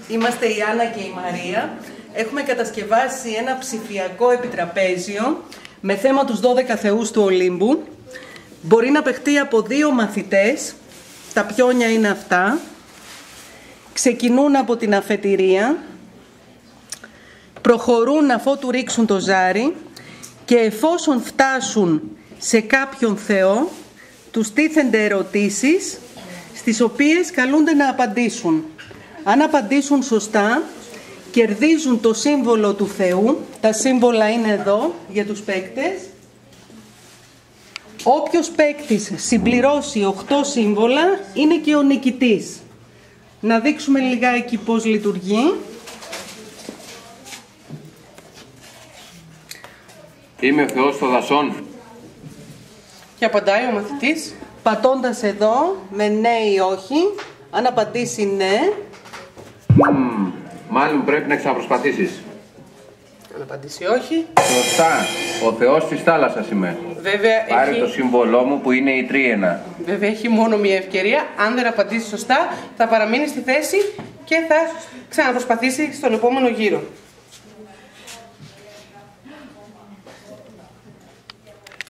Είμαστε η Άννα και η Μαρία. Έχουμε κατασκευάσει ένα ψηφιακό επιτραπέζιο με θέμα τους 12 θεούς του Ολύμπου. Μπορεί να παιχτεί από 2 μαθητές. Τα πιόνια είναι αυτά. Ξεκινούν από την αφετηρία. Προχωρούν αφότου ρίξουν το ζάρι. Και εφόσον φτάσουν σε κάποιον θεό, τους τίθενται ερωτήσεις, στις οποίες καλούνται να απαντήσουν. Αν απαντήσουν σωστά, κερδίζουν το σύμβολο του Θεού. Τα σύμβολα είναι εδώ για τους παίκτες. Όποιος παίκτης συμπληρώσει 8 σύμβολα είναι και ο νικητής. Να δείξουμε λιγάκι πώς λειτουργεί. Είμαι ο Θεός των δασών. Και απαντάει ο μαθητής, πατώντας εδώ με ναι ή όχι. Αν απαντήσει ναι, Μάλλον πρέπει να ξαναπροσπαθήσεις. αν απαντήσει όχι. Σωστά. Ο Θεός της θάλασσας είμαι. Βέβαια Πάρε έχει... το σύμβολό μου που είναι η τρίενα. Βέβαια έχει μόνο μία ευκαιρία. Αν δεν απαντήσει σωστά, θα παραμείνει στη θέση και θα ξαναπροσπαθήσει στον επόμενο γύρο.